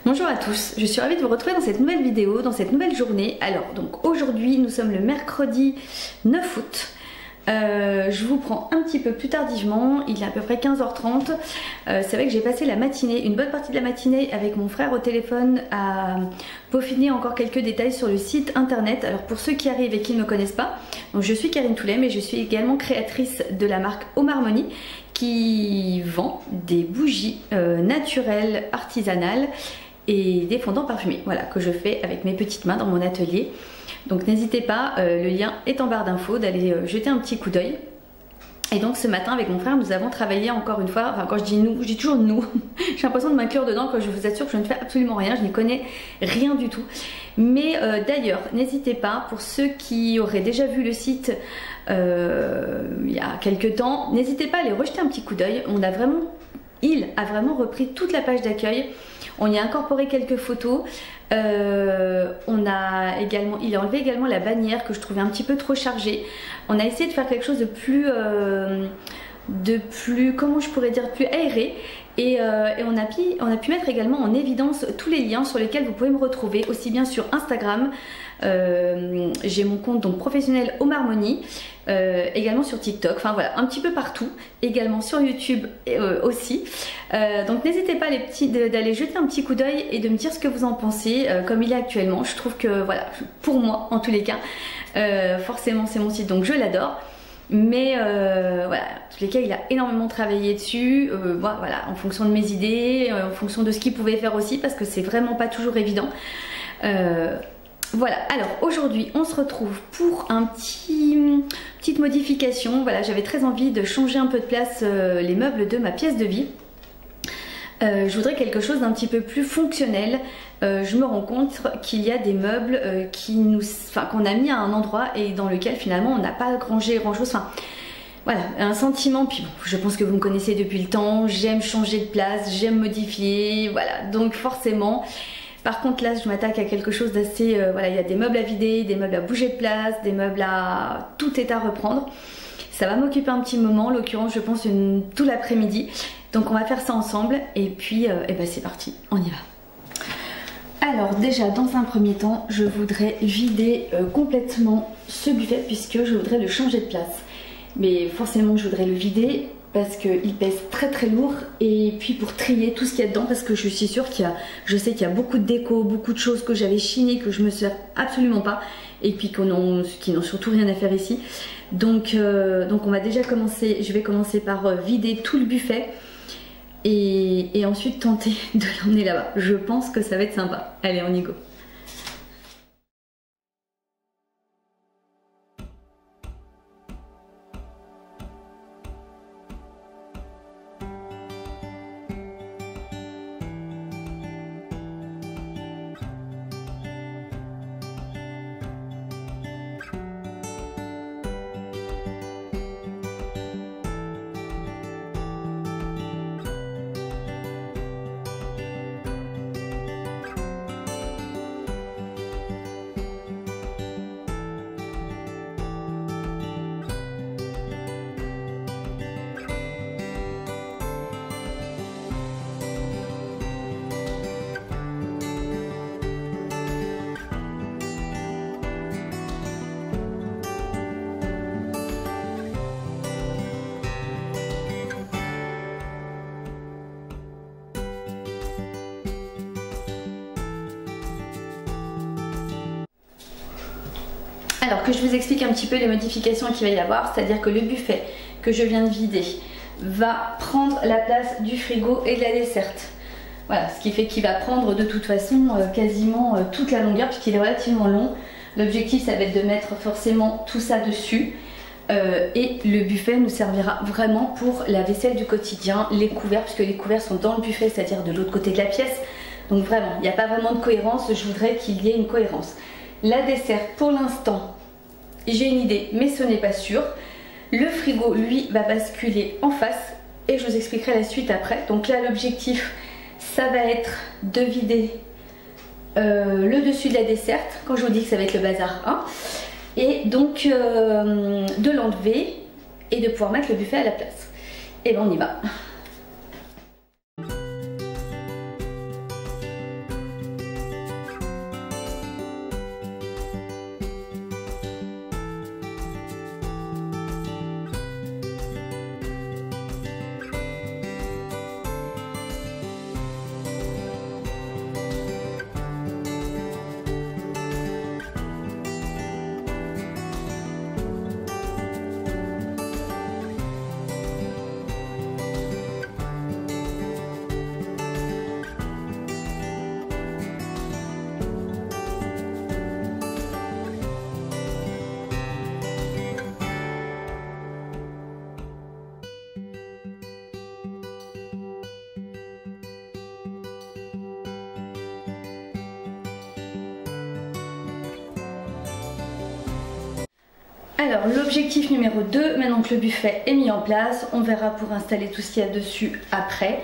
Bonjour à tous, je suis ravie de vous retrouver dans cette nouvelle vidéo, dans cette nouvelle journée. Alors donc aujourd'hui nous sommes le mercredi 9 août. Je vous prends un petit peu plus tardivement, il est à peu près 15h30. C'est vrai que j'ai passé la matinée, une bonne partie de la matinée avec mon frère au téléphone à peaufiner encore quelques détails sur le site internet. Alors pour ceux qui arrivent et qui ne me connaissent pas, donc je suis Karine Toulem et je suis également créatrice de la marque Home Harmony qui vend des bougies naturelles, artisanales et des fondants parfumés, voilà, que je fais avec mes petites mains dans mon atelier. Donc n'hésitez pas, le lien est en barre d'infos, d'aller jeter un petit coup d'œil. Et donc ce matin avec mon frère nous avons travaillé encore une fois, enfin quand je dis nous, je dis toujours nous, j'ai l'impression de m'inclure dedans quand je vous assure que je ne fais absolument rien, je n'y connais rien du tout. Mais d'ailleurs n'hésitez pas, pour ceux qui auraient déjà vu le site il y a quelques temps, n'hezitez pas à aller rejeter un petit coup d'œil. Il a vraiment repris toute la page d'accueil. On y a incorporé quelques photos. Il a enlevé également la bannière que je trouvais un petit peu trop chargée. On a essayé de faire quelque chose de plus, comment je pourrais dire, plus aéré. Et on a pu mettre également en évidence tous les liens sur lesquels vous pouvez me retrouver, aussi bien sur Instagram. J'ai mon compte donc professionnel Home Harmony, également sur TikTok, enfin voilà, un petit peu partout, également sur YouTube aussi. Donc n'hésitez pas les petits d'aller jeter un petit coup d'œil et de me dire ce que vous en pensez, comme il est actuellement. Je trouve que voilà, pour moi en tous les cas, forcément c'est mon site donc je l'adore. Mais voilà, en tous les cas il a énormément travaillé dessus, voilà, en fonction de mes idées, en fonction de ce qu'il pouvait faire aussi, parce que c'est vraiment pas toujours évident. Voilà, alors aujourd'hui on se retrouve pour petite modification. Voilà, j'avais très envie de changer un peu de place les meubles de ma pièce de vie. Je voudrais quelque chose d'un petit peu plus fonctionnel. Je me rends compte qu'il y a des meubles qu'on a mis à un endroit et dans lequel finalement on n'a pas rangé grand chose. Enfin, voilà, un sentiment. Puis bon, je pense que vous me connaissez depuis le temps. J'aime changer de place, j'aime modifier. Voilà, donc forcément. Par contre là je m'attaque à quelque chose d'assez, voilà, il y a des meubles à vider, des meubles à bouger de place, des meubles à... tout est à reprendre. Ça va m'occuper un petit moment, en l'occurrence je pense tout l'après-midi. Donc on va faire ça ensemble et puis c'est parti, on y va. Alors déjà dans un premier temps je voudrais vider complètement ce buffet puisque je voudrais le changer de place. Mais forcément je voudrais le vider parce qu'il pèse très très lourd, et puis pour trier tout ce qu'il y a dedans, parce que je suis sûre je sais qu'il y a beaucoup de déco, beaucoup de choses que j'avais chinées que je me sers absolument pas, et puis qui n'ont surtout rien à faire ici. Donc on va déjà commencer, je vais commencer par vider tout le buffet et ensuite tenter de l'emmener là-bas. Je pense que ça va être sympa. Allez, on y go. Alors que je vous explique un petit peu les modifications qu'il va y avoir, c'est-à-dire que le buffet que je viens de vider va prendre la place du frigo et de la desserte. Voilà, ce qui fait qu'il va prendre de toute façon quasiment toute la longueur puisqu'il est relativement long. L'objectif ça va être de mettre forcément tout ça dessus et le buffet nous servira vraiment pour la vaisselle du quotidien, les couverts, puisque les couverts sont dans le buffet, c'est-à-dire de l'autre côté de la pièce. Donc vraiment, il n'y a pas vraiment de cohérence, je voudrais qu'il y ait une cohérence. La desserte, pour l'instant, j'ai une idée, mais ce n'est pas sûr. Le frigo, lui, va basculer en face et je vous expliquerai la suite après. Donc là, l'objectif, ça va être de vider le dessus de la desserte, quand je vous dis que ça va être le bazar, hein, et donc de l'enlever et de pouvoir mettre le buffet à la place. Et ben on y va. Alors l'objectif numéro 2, maintenant que le buffet est mis en place, on verra pour installer tout ce qu'il y a dessus après.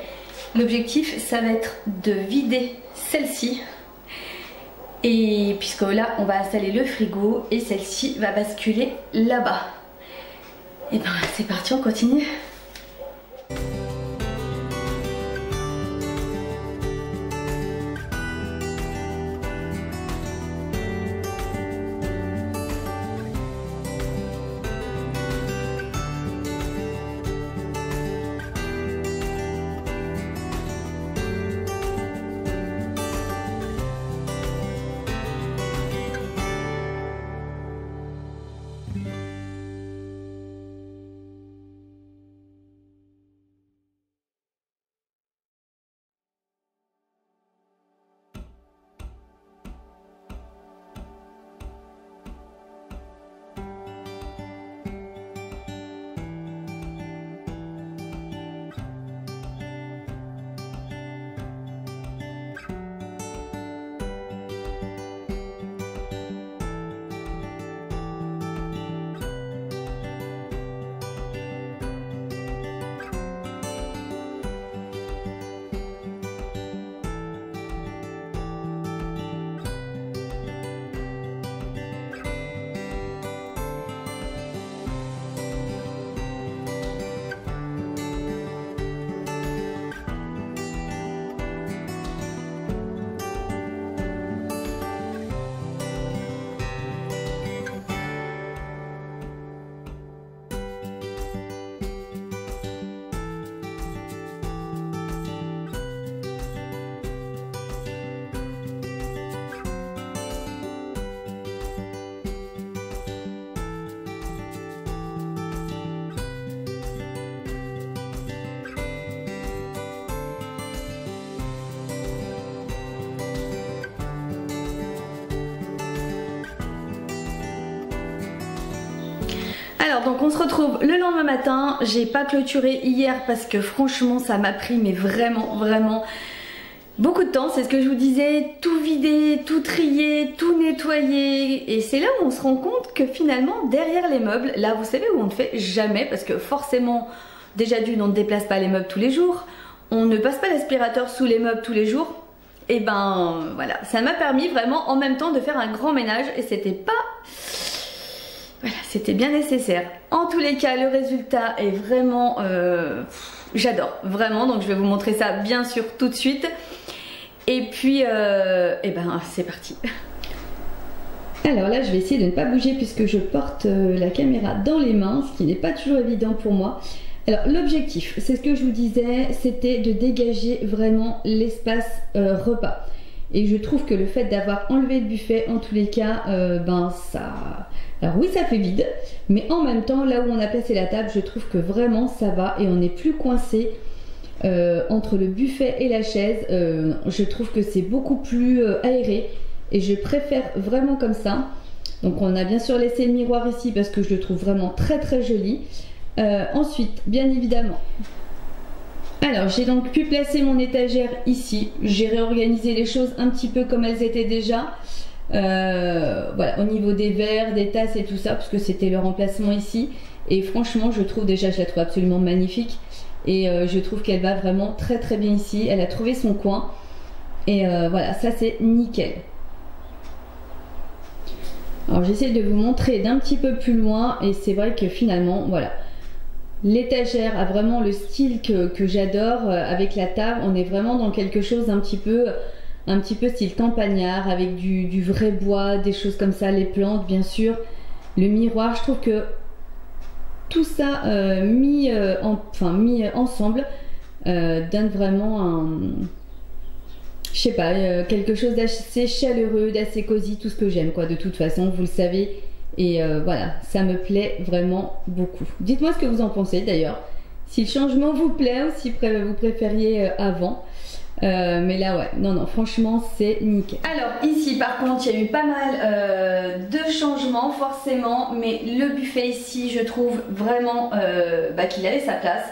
L'objectif ça va être de vider celle-ci. Et puisque là on va installer le frigo et celle-ci va basculer là-bas. Et ben c'est parti, on continue. Alors donc on se retrouve le lendemain matin, j'ai pas clôturé hier parce que franchement ça m'a pris mais vraiment beaucoup de temps, c'est ce que je vous disais, tout vider, tout trier, tout nettoyer, et c'est là où on se rend compte que finalement derrière les meubles, là vous savez où on ne fait jamais, parce que forcément déjà d'une on ne déplace pas les meubles tous les jours, on ne passe pas l'aspirateur sous les meubles tous les jours, et ben voilà, ça m'a permis vraiment en même temps de faire un grand ménage et c'était pas... Voilà, c'était bien nécessaire. En tous les cas, le résultat est vraiment... j'adore, vraiment. Donc je vais vous montrer ça bien sûr tout de suite. Et puis, et ben c'est parti. Alors là, je vais essayer de ne pas bouger puisque je porte la caméra dans les mains, ce qui n'est pas toujours évident pour moi. Alors l'objectif, c'est ce que je vous disais, c'était de dégager vraiment l'espace repas. Et je trouve que le fait d'avoir enlevé le buffet, en tous les cas, ben ça... Alors oui, ça fait vide, mais en même temps, là où on a placé la table, je trouve que vraiment ça va et on n'est plus coincé entre le buffet et la chaise. Je trouve que c'est beaucoup plus aéré et je préfère vraiment comme ça. Donc on a bien sûr laissé le miroir ici parce que je le trouve vraiment très joli. Ensuite, bien évidemment... Alors j'ai donc pu placer mon étagère ici, j'ai réorganisé les choses un petit peu comme elles étaient déjà, voilà, au niveau des verres, des tasses et tout ça, parce que c'était le remplacement ici, et franchement je trouve déjà, je la trouve absolument magnifique, et je trouve qu'elle va vraiment très bien ici, elle a trouvé son coin, et voilà, ça c'est nickel. Alors j'essaie de vous montrer d'un petit peu plus loin, et c'est vrai que finalement, voilà. L'étagère a vraiment le style que j'adore, avec la table on est vraiment dans quelque chose un petit peu style campagnard, avec du vrai bois, des choses comme ça, les plantes bien sûr, le miroir, je trouve que tout ça mis ensemble donne vraiment un, je sais pas, quelque chose d'assez chaleureux, d'assez cosy, tout ce que j'aime quoi, de toute façon vous le savez. Et voilà, ça me plaît vraiment beaucoup. Dites-moi ce que vous en pensez d'ailleurs. Si le changement vous plaît ou si vous préfériez avant. Mais là ouais, non franchement c'est nickel. Alors ici par contre il y a eu pas mal de changements forcément. Mais le buffet ici je trouve vraiment qu'il avait sa place.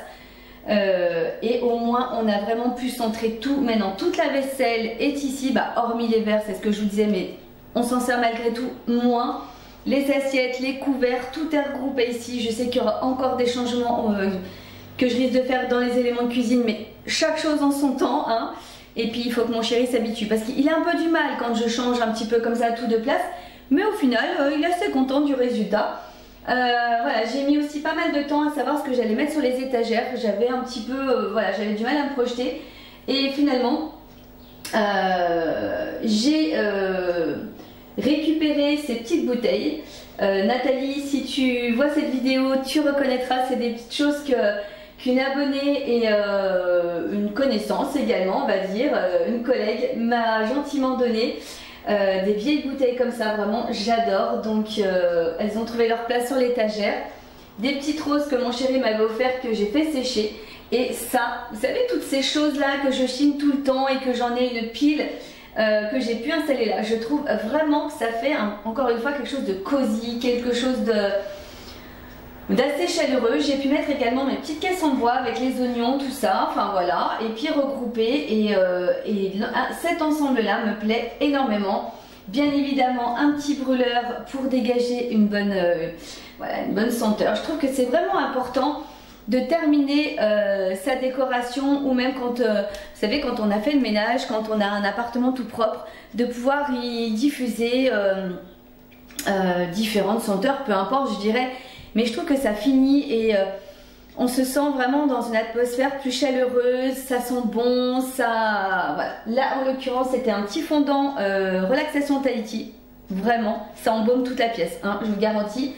Et au moins on a vraiment pu centrer tout. Maintenant toute la vaisselle est ici, hormis les verres, c'est ce que je vous disais, mais on s'en sert malgré tout moins. les assiettes, les couverts, tout est regroupé ici. Je sais qu'il y aura encore des changements que je risque de faire dans les éléments de cuisine, mais chaque chose en son temps, hein. Et puis il faut que mon chéri s'habitue parce qu'il a un peu du mal quand je change un petit peu comme ça tout de place, mais au final il est assez content du résultat. Voilà, j'ai mis aussi pas mal de temps à savoir ce que j'allais mettre sur les étagères. J'avais un petit peu, voilà, j'avais du mal à me projeter et finalement j'ai récupéré ces petites bouteilles. Nathalie, si tu vois cette vidéo, tu reconnaîtras, c'est des petites choses qu'une abonnée et une connaissance également, on va dire, une collègue m'a gentiment donné. Des vieilles bouteilles comme ça, vraiment j'adore. Donc elles ont trouvé leur place sur l'étagère. Des petites roses que mon chéri m'avait offert, que j'ai fait sécher. Et ça, vous savez, toutes ces choses là que je chine tout le temps et que j'en ai une pile que j'ai pu installer là, je trouve vraiment que ça fait encore une fois quelque chose de cosy, quelque chose d'assez chaleureux. J'ai pu mettre également mes petites caisses en bois avec les oignons, tout ça, enfin voilà, et puis regrouper. Et cet ensemble là me plaît énormément. Bien évidemment un petit brûleur pour dégager une bonne, voilà, une bonne senteur. Je trouve que c'est vraiment important de terminer sa décoration, ou même quand, vous savez, quand on a fait le ménage, quand on a un appartement tout propre, de pouvoir y diffuser différentes senteurs, peu importe, je dirais. Mais je trouve que ça finit et on se sent vraiment dans une atmosphère plus chaleureuse, ça sent bon, ça... Voilà. Là en l'occurrence c'était un petit fondant relaxation Tahiti, vraiment, ça embaume toute la pièce, hein, je vous garantis.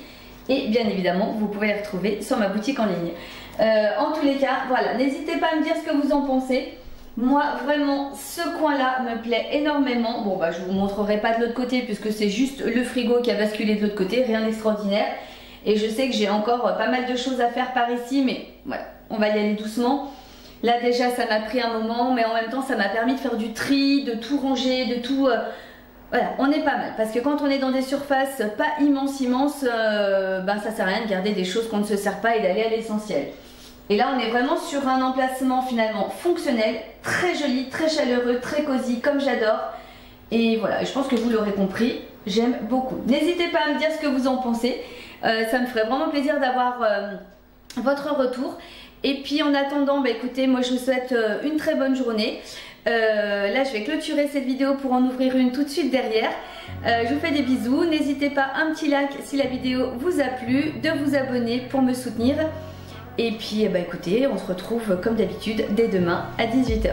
Et bien évidemment vous pouvez les retrouver sur ma boutique en ligne. En tous les cas, voilà, n'hésitez pas à me dire ce que vous en pensez. Moi vraiment ce coin là me plaît énormément. Bon bah je vous montrerai pas de l'autre côté puisque c'est juste le frigo qui a basculé de l'autre côté, rien d'extraordinaire. Et je sais que j'ai encore pas mal de choses à faire par ici, mais voilà, on va y aller doucement. Là déjà ça m'a pris un moment, mais en même temps ça m'a permis de faire du tri, de tout ranger, de tout... Voilà, on est pas mal. Parce que quand on est dans des surfaces pas immenses, ben ça sert à rien de garder des choses qu'on ne se sert pas et d'aller à l'essentiel. Et là on est vraiment sur un emplacement finalement fonctionnel, très joli, très chaleureux, très cosy, comme j'adore. Et voilà, je pense que vous l'aurez compris, j'aime beaucoup. N'hésitez pas à me dire ce que vous en pensez. Ça me ferait vraiment plaisir d'avoir votre retour. Et puis en attendant, bah écoutez, moi je vous souhaite une très bonne journée. Là je vais clôturer cette vidéo pour en ouvrir une tout de suite derrière. Je vous fais des bisous. N'hésitez pas, un petit like si la vidéo vous a plu, de vous abonner pour me soutenir. Et puis bah écoutez, on se retrouve comme d'habitude dès demain à 18 h.